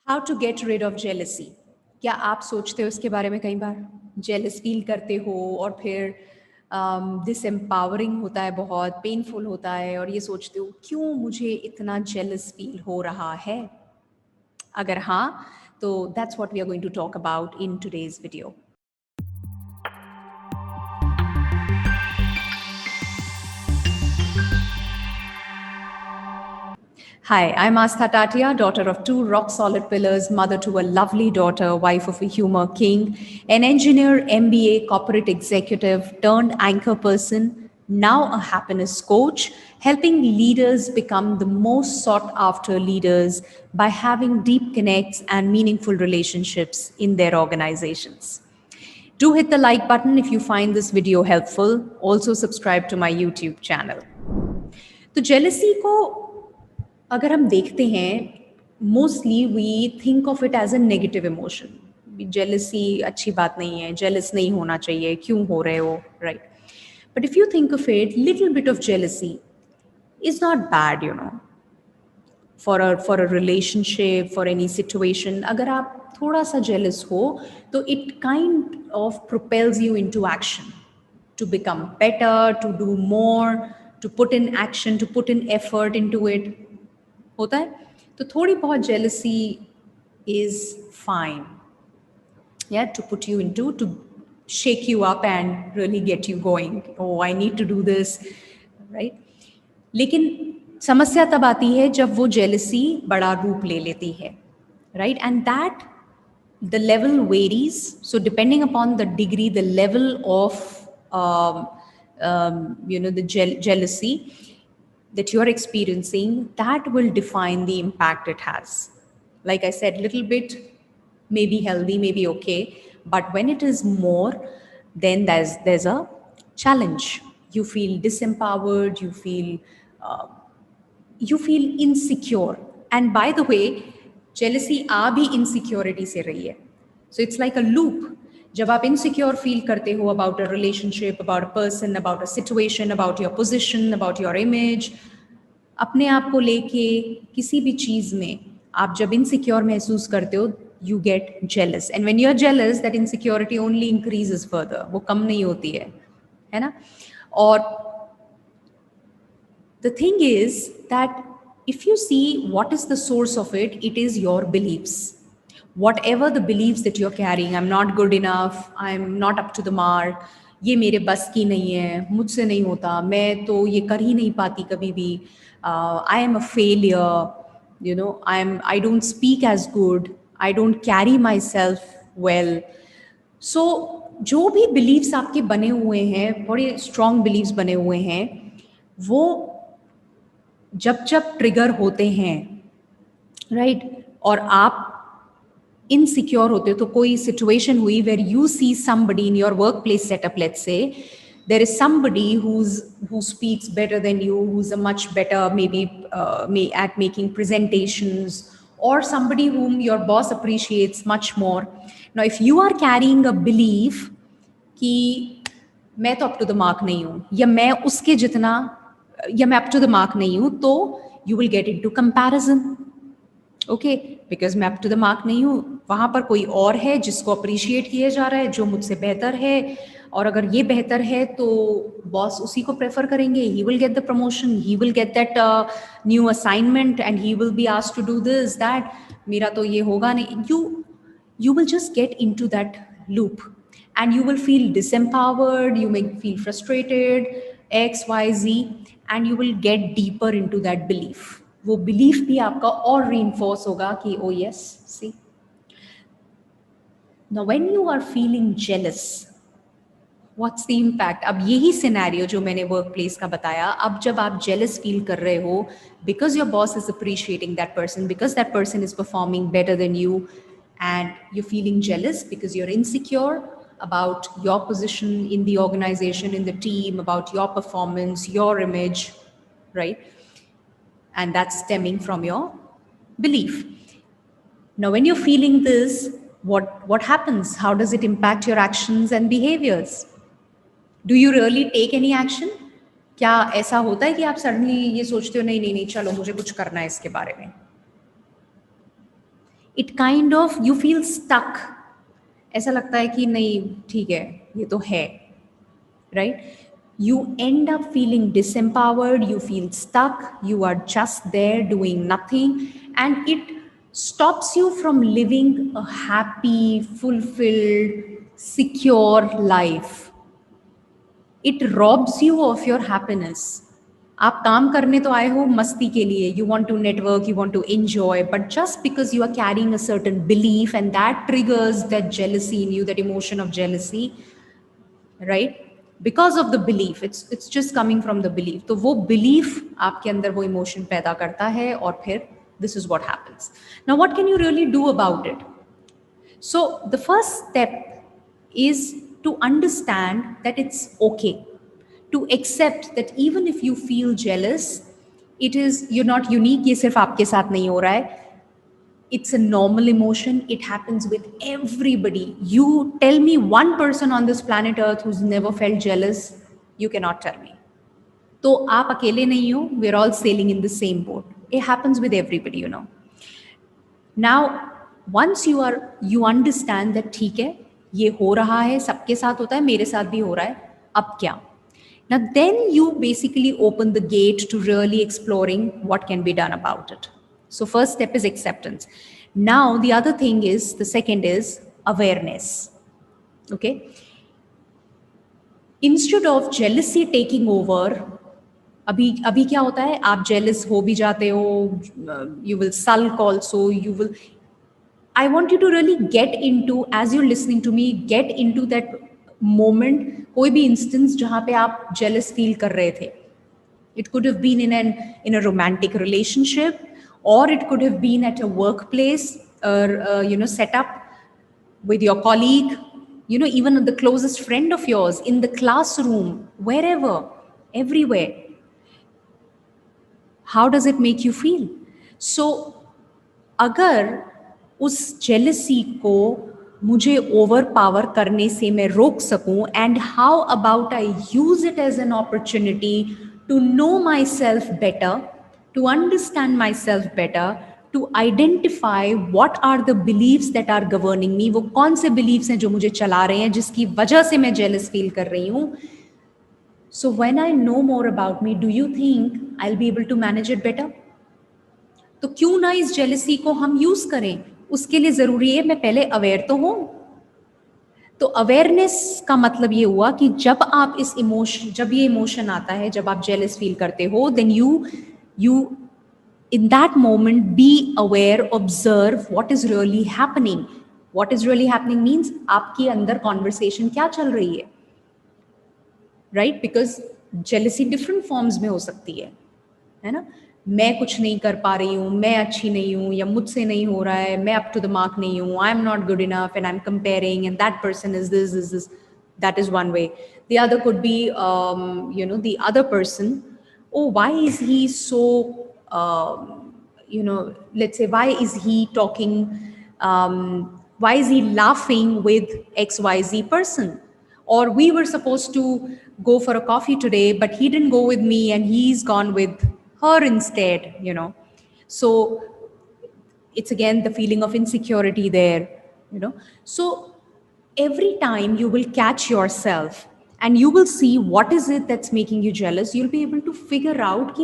How to get rid of jealousy. क्या आप सोचते हो इसके बारे में कई बार? जेलस फील करते हो और फिर डिसएम्पावरिंग होता है, बहुत पेनफुल होता है और ये सोचते हो क्यों मुझे इतना जेलस फील हो रहा है? अगर हाँ, तो that's what we are going to talk about in today's video. Hi, I'm Astha Tatia, daughter of two rock solid pillars, mother to a lovely daughter, wife of a humor king, an engineer, MBA, corporate executive, turned anchor person, now a happiness coach, helping leaders become the most sought after leaders by having deep connects and meaningful relationships in their organizations. Do hit the like button if you find this video helpful. Also, subscribe to my YouTube channel. तो jealousy को अगर हम देखते हैं, mostly we think of it as a negative emotion. Jealousy अच्छी बात नहीं है, जेलस नहीं होना चाहिए, क्यों हो रहे हो, right? But if you think of it, little bit of jealousy is not bad, you know, for a relationship, for any situation. अगर आप थोड़ा सा जेलस हो तो it kind of propels you into action, to become better, to do more, to put in action, to put in effort into it. होता है? तो थोड़ी बहुत jealousy is fine, yeah, to put you into, to shake you up and really get you going. Oh, I need to do this, right? लेकिन समस्या तब आती है जब वो jealousy बड़ा रूप ले लेती है, right? And that the level varies. So depending upon the degree, the level of the jealousy that you're experiencing, that will define the impact it has. Like I said, little bit may be healthy, may be okay, but when it is more, then there's a challenge. You feel disempowered, uh, you feel insecure. And by the way, jealousy आ भी insecurity से रही है. So it's like a loop. जब आप insecure feel करते हो about a relationship, about a person, about a situation, about your position, about your image, अपने आप को लेके किसी भी चीज़ में आप जब insecure महसूस करते हो, you get jealous. And when you're jealous, that insecurity only increases further. वो कम नहीं होती है ना? और the thing is that if you see what is the source of it, it is your beliefs. Whatever the beliefs that you're carrying, I'm not good enough, I'm not up to the mark, ये मेरे बस की नहीं है, मुझसे नहीं होता, मैं तो ये कर ही नहीं पाती कभी भी, I am a failure, you know, I don't speak as good, I don't carry myself well. So जो भी beliefs आपके बने हुए हैं, बड़े strong beliefs बने हुए हैं, वो जब जब ट्रिगर होते हैं, राइट, और आप इनसिक्योर होते हो, तो कोई सिचुएशन हुई where you see somebody in your work place setup, let's say there is somebody who speaks better than you, who's a much better maybe at making presentations, or somebody whom your boss appreciates much more. Now if you are carrying a belief कि मैं तो up to the mark नहीं हूँ, या मैं उसके जितना, या मैं अप टू द मार्क नहीं हूँ, तो you will get into comparison. Okay, because मैं अप टू द मार्क नहीं हूँ, वहाँ पर कोई और है जिसको अप्रिशिएट किया जा रहा है, जो मुझसे बेहतर है, और अगर ये बेहतर है तो बॉस उसी को प्रेफर करेंगे, he will get the promotion, he will get that new assignment and he will be asked to do this that. मेरा तो ये होगा नहीं. You will just get into that loop and you will feel disempowered, you may feel frustrated, XYZ, and you will get deeper into that belief. वो belief भी आपका और reinforce होगा कि oh yes, see. Now when you are feeling jealous, what's the impact? अब यही scenario जो मैंने workplace का बताया, अब जब आप jealous feel कर रहे हो because your boss is appreciating that person, because that person is performing better than you, and you're feeling jealous because you're insecure about your position in the organization, in the team, about your performance, your image, right? And that's stemming from your belief. Now when you're feeling this, what happens? How does it impact your actions and behaviors? Do you really take any action? क्या ऐसा होता है कि आप suddenly ये सोचते हो नहीं नहीं नहीं, चलो मुझे कुछ करना है इसके बारे में? It kind of, you feel stuck. ऐसा लगता है कि नहीं ठीक है, ये तो है, right? You end up feeling disempowered, you feel stuck, you are just there doing nothing, and it stops you from living a happy, fulfilled, secure life. It robs you of your happiness. आप काम करने तो आए हो मस्ती के लिए, you want to network, you want to enjoy, but just because you are carrying a certain belief and that triggers that jealousy in you, that emotion of jealousy, right? Because of the belief, it's just coming from the belief. तो वो belief आपके अंदर वो emotion पैदा करता है, और फिर this is what happens. Now what can you really do about it? So the first step is to understand that it's okay, to accept that even if you feel jealous, it is, you're not unique, ये सिर्फ आपके साथ नहीं हो रहा है. It's a normal emotion. It happens with everybody. You tell me one person on this planet Earth who's never felt jealous. You cannot tell me. तो आप अकेले नहीं हो. We're all sailing in the same boat. It happens with everybody, you know. Now, once you understand that ठीक है, ये हो रहा है, सबके साथ होता है, मेरे साथ भी हो रहा है, अब क्या? Now then you basically open the gate to really exploring what can be done about it. So first step is acceptance. Now the other thing is, the second is awareness. Okay? Instead of jealousy taking over, अभी क्या होता है, आप jealous हो भी जाते हो, you will sulk also, you will, I want you to really get into, as you're listening to me, get into that moment, कोई भी instance जहाँ पे आप jealous feel कर रहे थे. It could have been in a romantic relationship, or it could have been at a workplace, or set up with your colleague, even the closest friend of yours, in the classroom, wherever, everywhere. How does it make you feel? So अगर उस jealousy को मुझे over power करने से मैं रोक सकूं, and how about I use it as an opportunity to know myself better, to understand myself better, to identify what are the believes that are governing me. वो कौन से beliefs हैं जो मुझे चला रहे हैं, जिसकी वजह से मैं जेलस फील कर रही हूं. So when I know more about me, do you think I will be able to manage it better? तो क्यों ना इस जेलसी को हम यूज करें. उसके लिए जरूरी है मैं पहले अवेयर तो हूं. तो अवेयरनेस का मतलब ये हुआ कि जब आप जब ये इमोशन आता है, जब आप जेलस फील करते हो, then you in that moment be aware, observe what is really happening. What is really happening means आपके अंदर कॉन्वर्सेशन क्या चल रही है, right? Because jealousy different forms में हो सकती है ना. मैं कुछ नहीं कर पा रही हूँ, मैं अच्छी नहीं हूँ, या मुझसे नहीं हो रहा है, मैं अप टू द मार्क नहीं हूँ, I am not good enough, and I am comparing, and that person is this. That is one way. The other could be, the other person. Oh, why is he so, let's say, why is he talking, why is he laughing with XYZ person? Or we were supposed to go for a coffee today, but he didn't go with me and he's gone with her instead. So it's again the feeling of insecurity there. So every time you will catch yourself and you will see what is it that's making you jealous, you'll be able to figure out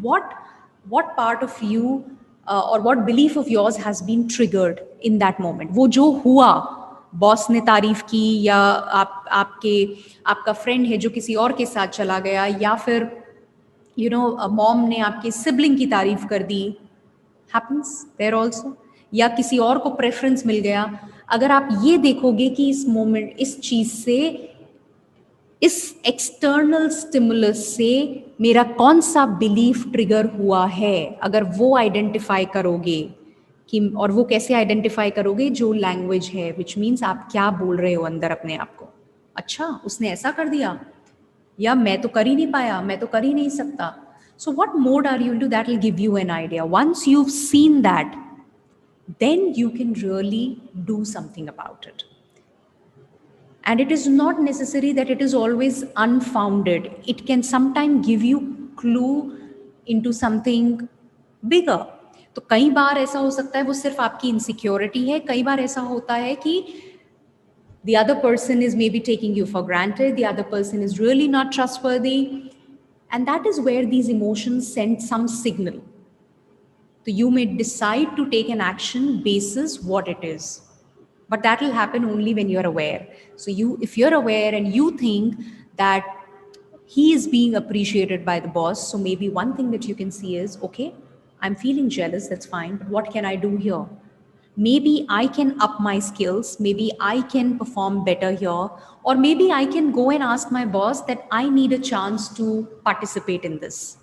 what part of you, or what belief of yours has been triggered in that moment. वो जो हुआ, boss ने तारीफ की, या आपका friend है जो किसी और के साथ चला गया, या फिर मॉम ने आपके सिबलिंग की तारीफ कर दी, happens there also, या किसी और को प्रेफरेंस मिल गया. अगर आप ये देखोगे कि इस मोमेंट, इस चीज से, इस एक्सटर्नल स्टिमुलस से मेरा कौन सा बिलीफ ट्रिगर हुआ है, अगर वो आइडेंटिफाई करोगे कि, और वो कैसे आइडेंटिफाई करोगे, जो लैंग्वेज है, विच मीन्स आप क्या बोल रहे हो अंदर अपने आप को. अच्छा, उसने ऐसा कर दिया, या मैं तो कर ही नहीं पाया, मैं तो कर ही नहीं सकता. So what mode are you into? That will give you an idea. Once you've seen that, then you can really do something about it. And it is not necessary that it is always unfounded. It can sometimes give you clue into something bigger. तो कई बार ऐसा हो सकता है वो सिर्फ आपकी insecurity है, कई बार ऐसा होता है कि the other person is maybe taking you for granted, the other person is really not trustworthy, and that is where these emotions send some signal. So you may decide to take an action basis what it is, but that will happen only when you're aware. So if you're aware and you think that he is being appreciated by the boss, so maybe one thing that you can see is, okay, I'm feeling jealous, that's fine, but what can I do here? Maybe I can up my skills, maybe I can perform better here, or maybe I can go and ask my boss that I need a chance to participate in this.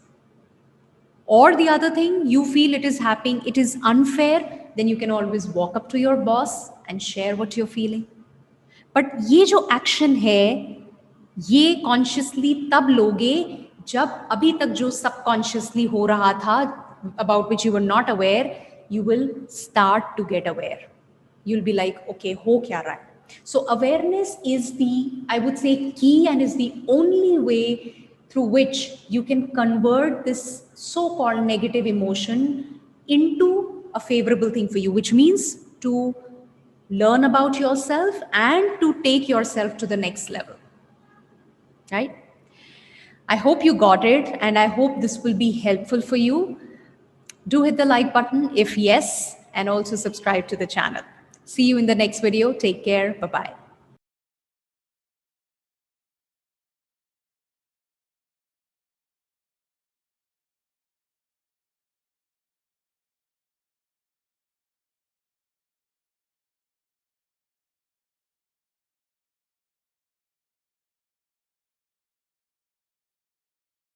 Or the other thing, you feel it is happening, it is unfair, then you can always walk up to your boss and share what you're feeling. But ये जो action है, ये consciously तब लोगे जब अभी तक जो subconsciously हो रहा था, about which you were not aware, you will start to get aware. You'll be like, okay, हो क्या रहा है? So awareness is the, I would say, key, and is the only way through which you can convert this so-called negative emotion into a favorable thing for you, which means to learn about yourself and to take yourself to the next level, right? I hope you got it, and I hope this will be helpful for you. Do hit the like button if yes, and also subscribe to the channel. See you in the next video. Take care. Bye-bye.